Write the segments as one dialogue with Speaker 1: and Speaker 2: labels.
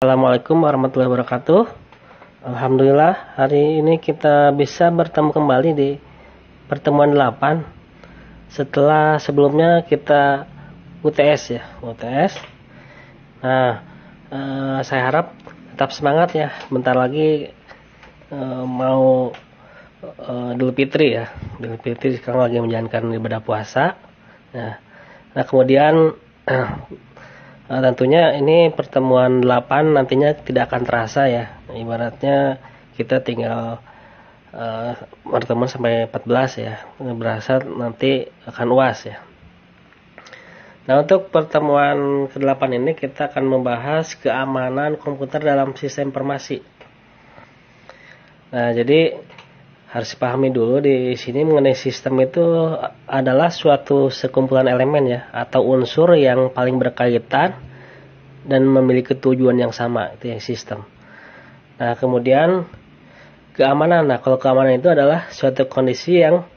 Speaker 1: Assalamualaikum warahmatullahi wabarakatuh. Alhamdulillah hari ini kita bisa bertemu kembali di pertemuan 8 setelah sebelumnya kita UTS ya, UTS. Nah, saya harap tetap semangat ya. Bentar lagi mau Idul Fitri ya. Idul Fitri sekarang lagi menjalankan ibadah puasa. Nah kemudian tentunya ini pertemuan 8 nantinya tidak akan terasa ya. Ibaratnya kita tinggal berteman sampai 14 ya. Berasa nanti akan UAS ya. Nah, untuk pertemuan ke-8 ini kita akan membahas keamanan komputer dalam sistem informasi. Nah, jadi harus dipahami dulu di sini mengenai sistem itu adalah suatu sekumpulan elemen ya atau unsur yang paling berkaitan dan memiliki tujuan yang sama, itu yang sistem. Nah, kemudian keamanan. Nah, kalau keamanan itu adalah suatu kondisi yang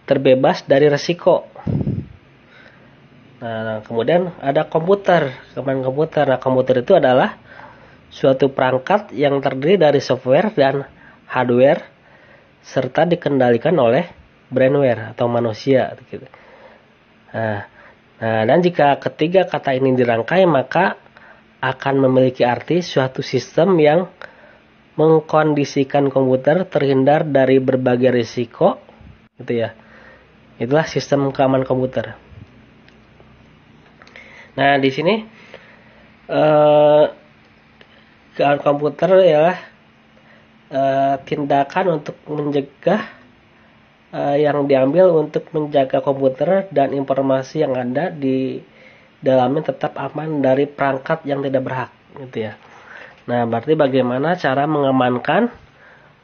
Speaker 1: terbebas dari resiko. Nah, kemudian ada komputer, keamanan komputer. Nah, komputer itu adalah suatu perangkat yang terdiri dari software dan hardware serta dikendalikan oleh brainware atau manusia gitu. Nah, dan jika ketiga kata ini dirangkai maka akan memiliki arti suatu sistem yang mengkondisikan komputer terhindar dari berbagai risiko gitu ya. Itulah sistem keamanan komputer. Nah, di sini keamanan komputer ialah tindakan untuk mencegah yang diambil untuk menjaga komputer dan informasi yang ada di dalamnya tetap aman dari perangkat yang tidak berhak gitu ya. Nah, berarti bagaimana cara mengamankan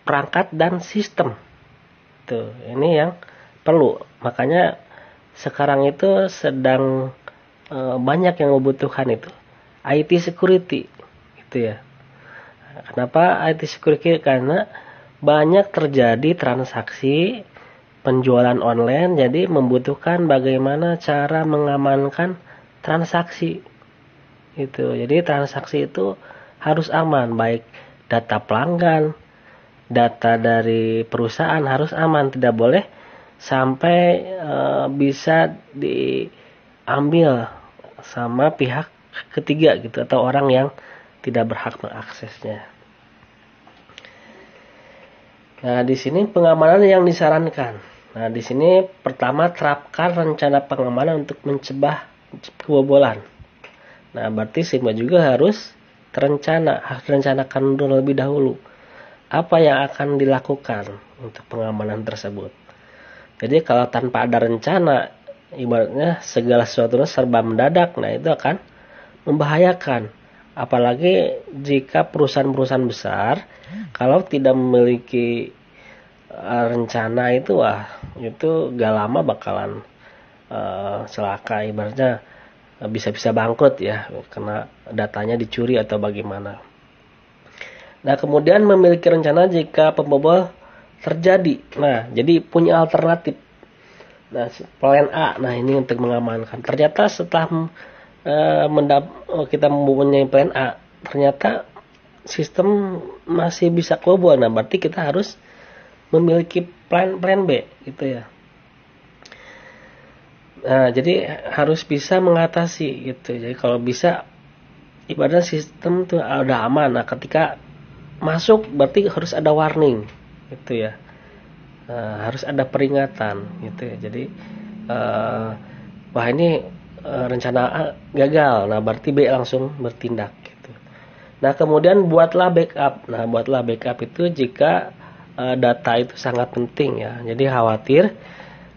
Speaker 1: perangkat dan sistem. Tuh, ini yang perlu. Makanya sekarang itu sedang banyak yang membutuhkan itu IT security gitu ya. Kenapa IT security? Karena banyak terjadi transaksi penjualan online, jadi membutuhkan bagaimana cara mengamankan transaksi. Itu. Jadi transaksi itu harus aman, baik data pelanggan, data dari perusahaan harus aman, tidak boleh sampai bisa diambil sama pihak ketiga gitu atau orang yang tidak berhak mengaksesnya. Nah, di sini pengamanan yang disarankan. Nah, di sini pertama terapkan rencana pengamanan untuk mencegah kebobolan. Nah, berarti semua juga harus direncanakan terlebih dahulu. Apa yang akan dilakukan untuk pengamanan tersebut. Jadi kalau tanpa ada rencana, ibaratnya segala sesuatunya serba mendadak, nah itu akan membahayakan. Apalagi jika perusahaan-perusahaan besar kalau tidak memiliki rencana itu gak lama bakalan celaka, ibaratnya bisa bangkrut ya karena datanya dicuri atau bagaimana. Nah, kemudian memiliki rencana jika pembobol terjadi. Nah, jadi punya alternatif. Nah, plan A. Nah, ini untuk mengamankan. Ternyata setelah kita mempunyai plan A, ternyata sistem masih bisa kebobol. Nah, berarti kita harus memiliki plan B gitu ya. Nah, jadi harus bisa mengatasi gitu. Jadi kalau bisa ibaratnya sistem itu udah aman. Nah, ketika masuk berarti harus ada warning gitu ya. Harus ada peringatan gitu ya. Jadi wah ini rencana A gagal, nah berarti B langsung bertindak gitu. Nah, kemudian buatlah backup. Nah, buatlah backup itu jika data itu sangat penting ya. Jadi khawatir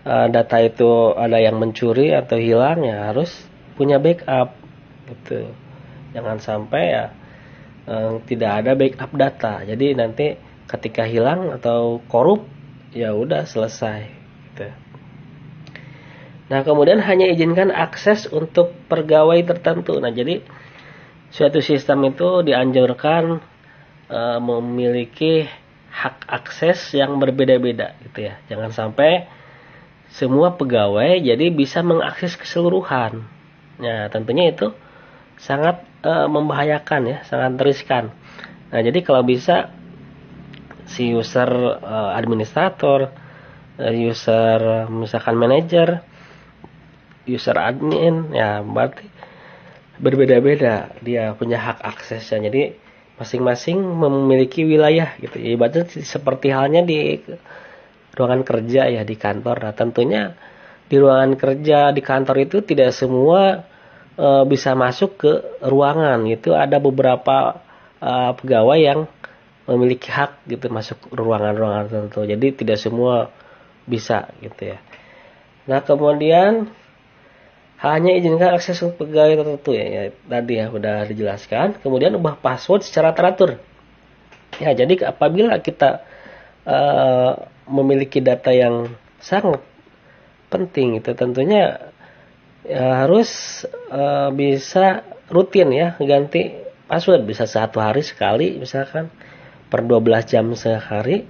Speaker 1: data itu ada yang mencuri atau hilang, ya harus punya backup gitu. Jangan sampai ya tidak ada backup data. Jadi nanti ketika hilang atau korup ya udah selesai gitu. Nah, kemudian hanya izinkan akses untuk pegawai tertentu. Nah, jadi suatu sistem itu dianjurkan memiliki hak akses yang berbeda-beda gitu ya. Jangan sampai semua pegawai jadi bisa mengakses keseluruhan. Nah, tentunya itu sangat membahayakan ya, sangat riskan. Nah, jadi kalau bisa si user administrator, user misalkan manajer, user admin, ya berarti berbeda-beda dia punya hak aksesnya. Jadi masing-masing memiliki wilayah gitu. Ibaratnya seperti halnya di ruangan kerja ya, di kantor. Nah, tentunya di ruangan kerja di kantor itu tidak semua bisa masuk ke ruangan. Itu ada beberapa pegawai yang memiliki hak gitu masuk ruangan-ruangan tertentu. Jadi tidak semua bisa gitu ya. Nah, kemudian hanya izinkan akses untuk pegawai tertentu ya, tadi ya udah dijelaskan. Kemudian ubah password secara teratur. Ya, jadi apabila kita memiliki data yang sangat penting itu tentunya ya, harus bisa rutin ya ganti password, bisa 1 hari sekali misalkan, per 12 jam sehari,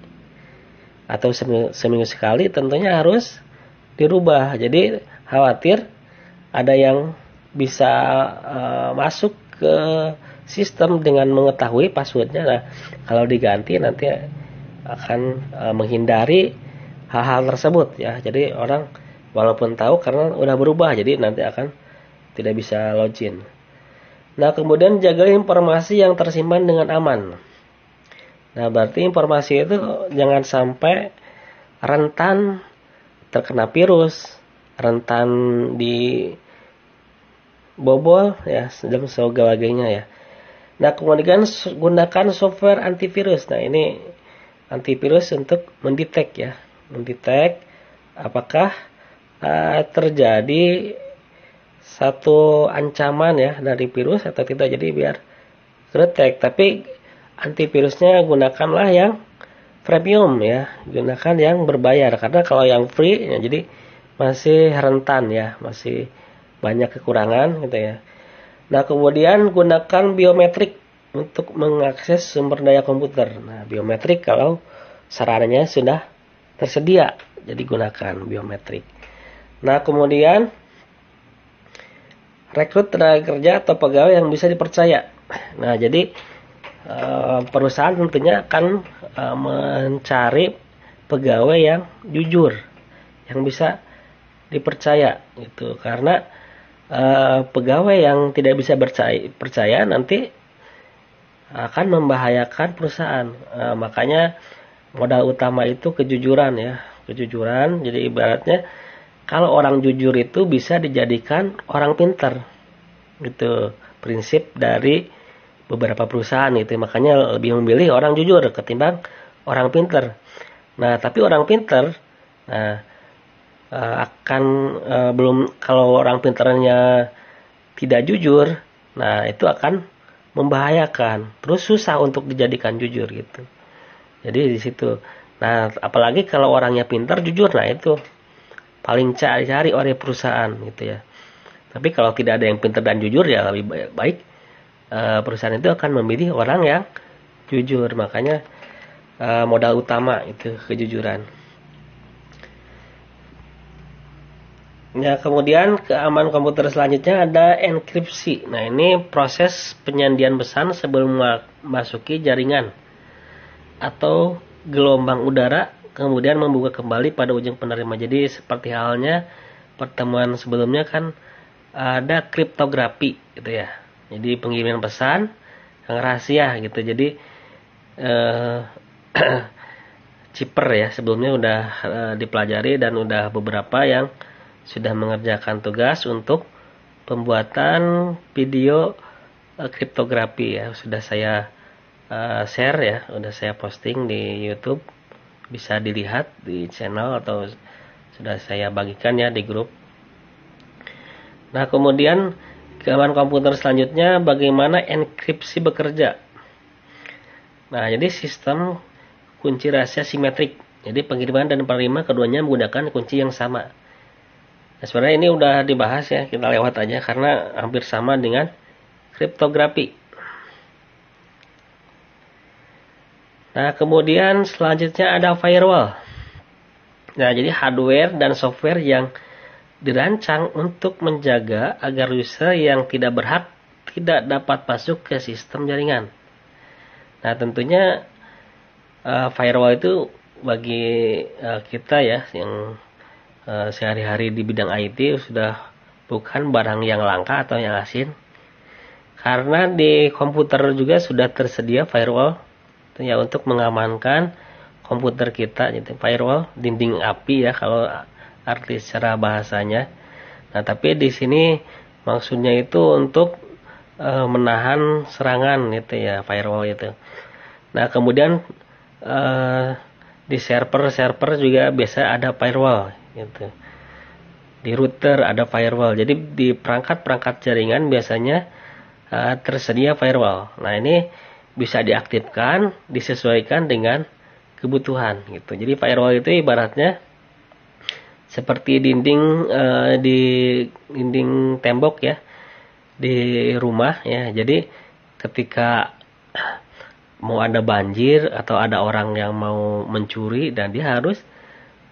Speaker 1: atau seminggu sekali tentunya harus dirubah. Jadi khawatir ada yang bisa masuk ke sistem dengan mengetahui passwordnya. Nah, kalau diganti nanti akan menghindari hal-hal tersebut ya. Jadi orang walaupun tahu karena udah berubah, jadi nanti akan tidak bisa login. Nah, kemudian jaga informasi yang tersimpan dengan aman. Nah, berarti informasi itu jangan sampai rentan terkena virus, rentan dibobol ya, dan sebagainya ya. Nah, kemudian gunakan software antivirus. Nah, ini antivirus untuk mendetek apakah terjadi satu ancaman ya dari virus atau tidak. Jadi biar terdetek. Tapi antivirusnya gunakanlah yang premium ya, gunakan yang berbayar, karena kalau yang free ya jadi masih rentan ya, masih banyak kekurangan gitu ya. Nah, kemudian gunakan biometrik untuk mengakses sumber daya komputer. Nah, biometrik kalau sarannya sudah tersedia, jadi gunakan biometrik. Nah, kemudian rekrut tenaga kerja atau pegawai yang bisa dipercaya. Nah, jadi perusahaan tentunya akan mencari pegawai yang jujur, yang bisa dipercaya gitu. Karena pegawai yang tidak bisa percaya nanti akan membahayakan perusahaan. Makanya modal utama itu kejujuran ya, kejujuran. Jadi ibaratnya kalau orang jujur itu bisa dijadikan orang pintar, gitu prinsip dari beberapa perusahaan itu. Makanya lebih memilih orang jujur ketimbang orang pintar. Nah, tapi orang pintar akan belum, kalau orang pintarnya tidak jujur, nah itu akan membahayakan. Terus susah untuk dijadikan jujur gitu. Jadi di situ. Nah, apalagi kalau orangnya pintar jujur, nah itu paling cari-cari oleh perusahaan gitu ya. Tapi kalau tidak ada yang pintar dan jujur ya lebih baik perusahaan itu akan memilih orang yang jujur. Makanya modal utama itu kejujuran. Ya, kemudian keamanan komputer selanjutnya ada enkripsi. Nah, ini proses penyandian pesan sebelum memasuki jaringan atau gelombang udara, kemudian membuka kembali pada ujung penerima. Jadi seperti halnya pertemuan sebelumnya kan ada kriptografi gitu ya. Jadi pengiriman pesan yang rahasia gitu. Jadi Cipper ya, sebelumnya udah dipelajari dan udah beberapa yang sudah mengerjakan tugas untuk pembuatan video kriptografi ya. Sudah saya share ya, udah saya posting di YouTube, bisa dilihat di channel atau sudah saya bagikan ya di grup. Nah, kemudian keamanan komputer selanjutnya bagaimana enkripsi bekerja. Nah, jadi sistem kunci rahasia simetrik. Jadi pengiriman dan penerima keduanya menggunakan kunci yang sama. Nah, sebenarnya ini udah dibahas ya, kita lewat aja karena hampir sama dengan kriptografi. Nah, kemudian selanjutnya ada firewall. Nah, jadi hardware dan software yang dirancang untuk menjaga agar user yang tidak berhak tidak dapat masuk ke sistem jaringan. Nah, tentunya firewall itu bagi kita ya yang sehari-hari di bidang IT sudah bukan barang yang langka atau yang asing. Karena di komputer juga sudah tersedia firewall ya untuk mengamankan komputer kita, gitu. Firewall dinding api ya kalau arti secara bahasanya. Nah, tapi di sini maksudnya itu untuk menahan serangan gitu ya, firewall itu. Nah, kemudian di server juga biasa ada firewall gitu. Di router ada firewall. Jadi di perangkat-perangkat jaringan biasanya tersedia firewall. Nah, ini bisa diaktifkan, disesuaikan dengan kebutuhan gitu. Jadi firewall itu ibaratnya seperti di dinding tembok ya di rumah ya. Jadi ketika mau ada banjir atau ada orang yang mau mencuri dan dia harus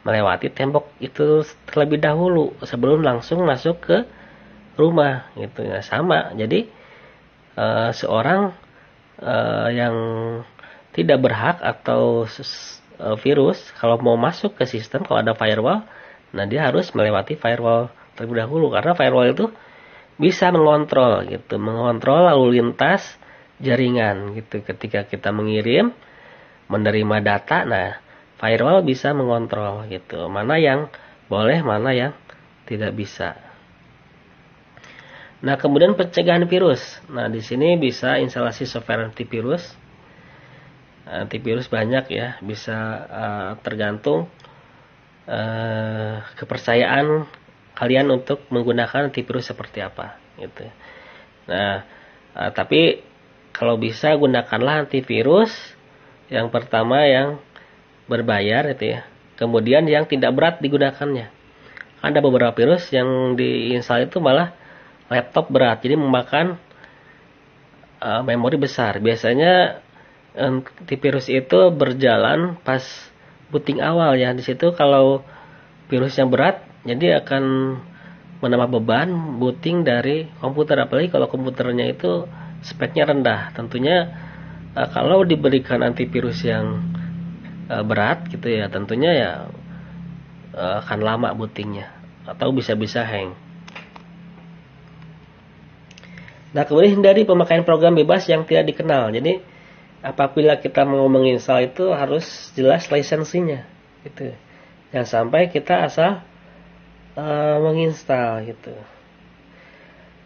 Speaker 1: melewati tembok itu terlebih dahulu sebelum langsung masuk ke rumah gitu ya. Sama. Jadi seorang yang tidak berhak atau virus kalau mau masuk ke sistem kalau ada firewall, nah dia harus melewati firewall terlebih dahulu karena firewall itu bisa mengontrol lalu lintas jaringan gitu. Ketika kita mengirim, menerima data, nah firewall bisa mengontrol gitu mana yang boleh, mana yang tidak bisa. Nah, kemudian pencegahan virus. Nah, di sini bisa instalasi software antivirus. Antivirus banyak ya, bisa tergantung kepercayaan kalian untuk menggunakan antivirus seperti apa gitu. Nah, tapi kalau bisa gunakanlah antivirus yang pertama yang berbayar itu ya. Kemudian yang tidak berat digunakannya. Ada beberapa virus yang diinstal itu malah laptop berat, jadi memakan memori besar. Biasanya antivirus itu berjalan pas booting awal ya. Di situ kalau virusnya berat, jadi akan menambah beban booting dari komputer. Apalagi kalau komputernya itu speknya rendah. Tentunya kalau diberikan antivirus yang berat gitu ya, tentunya ya akan lama bootingnya atau bisa-bisa hang. Nah, kemudian hindari pemakaian program bebas yang tidak dikenal. Jadi apabila kita mau menginstal itu harus jelas lisensinya gitu. Jangan sampai kita asal menginstal gitu.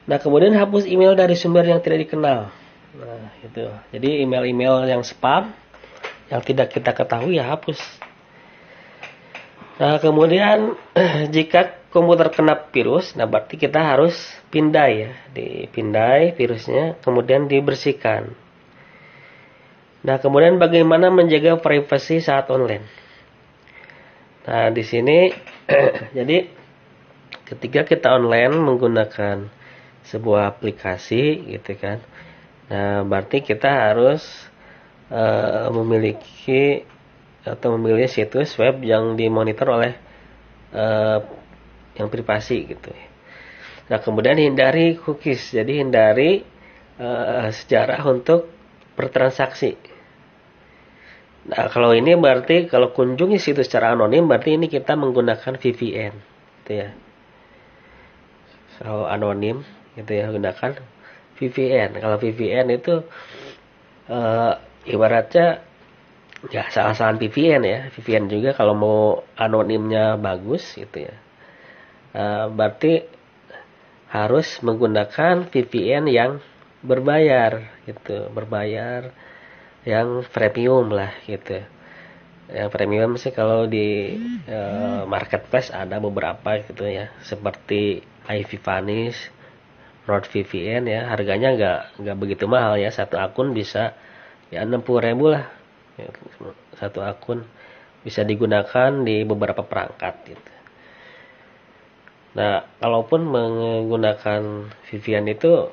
Speaker 1: Nah, kemudian hapus email dari sumber yang tidak dikenal. Nah, gitu. Jadi email-email yang spam yang tidak kita ketahui ya hapus. Nah, kemudian jika komputer kena virus, nah berarti kita harus pindai ya, dipindai virusnya, kemudian dibersihkan. Nah, kemudian bagaimana menjaga privasi saat online? Nah, di sini jadi ketika kita online menggunakan sebuah aplikasi gitu kan, nah berarti kita harus memiliki atau memilih situs web yang dimonitor oleh yang privasi gitu. Nah, kemudian hindari cookies, jadi hindari sejarah untuk bertransaksi. Nah, kalau ini berarti kalau kunjungi situs secara anonim, berarti ini kita menggunakan VPN, gitu ya. Kalau anonim, gitu ya, gunakan VPN. Kalau VPN itu ibaratnya ya salah-salahan VPN ya. VPN juga kalau mau anonimnya bagus, gitu ya. Berarti harus menggunakan VPN yang berbayar gitu, berbayar yang premium lah gitu. Yang premium sih kalau di marketplace ada beberapa gitu ya, seperti iVanish, NordVPN ya, harganya nggak begitu mahal ya, satu akun bisa ya 60.000 lah, satu akun bisa digunakan di beberapa perangkat gitu. Nah, kalaupun menggunakan VPN itu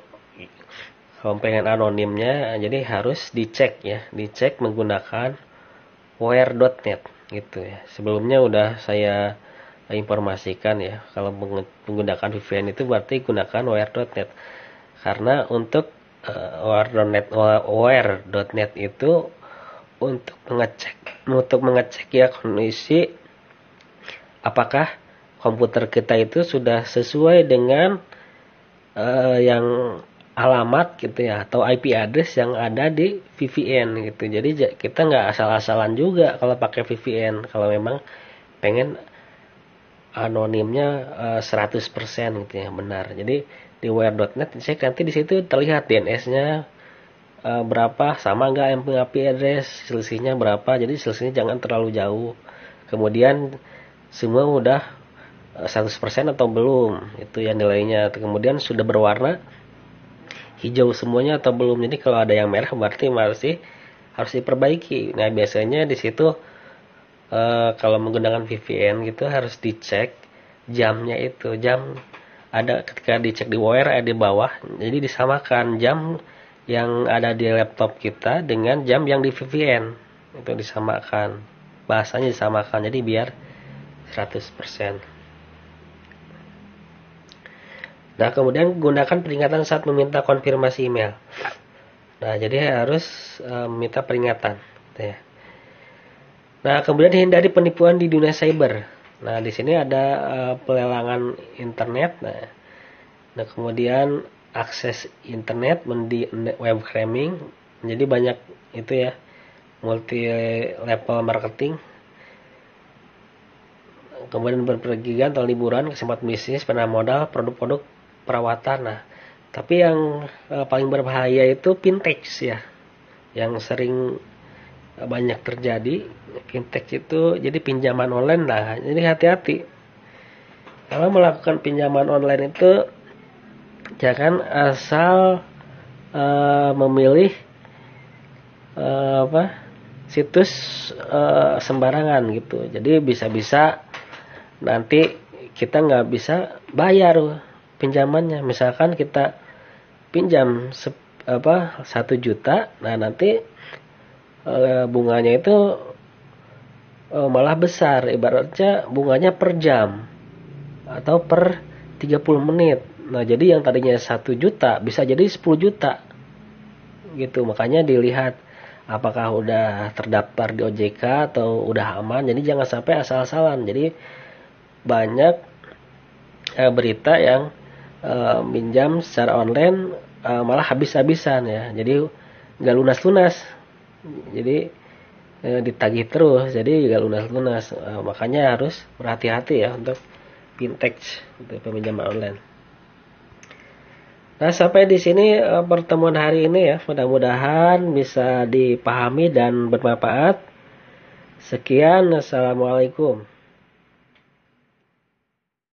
Speaker 1: kalau pengen anonimnya, jadi harus dicek ya, dicek menggunakan where.net gitu ya. Sebelumnya udah saya informasikan ya, kalau menggunakan VPN itu berarti gunakan where.net. Karena untuk aware.net itu untuk mengecek ya kondisi apakah komputer kita itu sudah sesuai dengan yang alamat gitu ya, atau IP address yang ada di VPN gitu. Jadi kita nggak asal-asalan juga kalau pakai VPN, kalau memang pengen anonimnya 100% gitu ya, benar. Jadi di aware.net cek nanti di situ terlihat DNS-nya berapa, sama nggak yang IP address, selisihnya berapa. Jadi selisihnya jangan terlalu jauh. Kemudian semua udah 100% atau belum, itu yang nilainya. Kemudian sudah berwarna hijau semuanya atau belum. Jadi kalau ada yang merah berarti masih harus diperbaiki. Nah biasanya di situ kalau menggunakan VPN gitu harus dicek jamnya, itu jam ada ketika dicek di wire di bawah, jadi disamakan jam yang ada di laptop kita dengan jam yang di VPN, itu disamakan, bahasanya disamakan, jadi biar 100%. Nah kemudian gunakan peringatan saat meminta konfirmasi email. Nah jadi harus minta peringatan gitu ya. Nah kemudian hindari penipuan di dunia cyber. Nah di sini ada pelelangan internet. Nah kemudian akses internet, web cramming. Jadi banyak itu ya, multi level marketing. Kemudian berpergian atau liburan, kesempatan bisnis, penanaman modal, produk-produk perawatan. Nah tapi yang paling berbahaya itu fintech ya, yang sering banyak terjadi. Fintech itu jadi pinjaman online. Nah jadi hati-hati kalau melakukan pinjaman online itu, jangan asal memilih situs sembarangan gitu. Jadi bisa-bisa nanti kita nggak bisa bayar pinjamannya. Misalkan kita pinjam 1 juta, nah nanti bunganya itu malah besar, ibaratnya bunganya per jam atau per 30 menit. Nah jadi yang tadinya 1 juta bisa jadi 10 juta gitu. Makanya dilihat apakah udah terdaftar di OJK atau udah aman. Jadi jangan sampai asal-asalan. Jadi banyak berita yang minjam secara online malah habis-habisan ya. Jadi nggak lunas-lunas. Jadi ditagih terus. Jadi nggak lunas-lunas. Makanya harus berhati-hati ya untuk fintech, untuk peminjaman online. Nah sampai di sini pertemuan hari ini ya. Mudah-mudahan bisa dipahami dan bermanfaat. Sekian, assalamualaikum.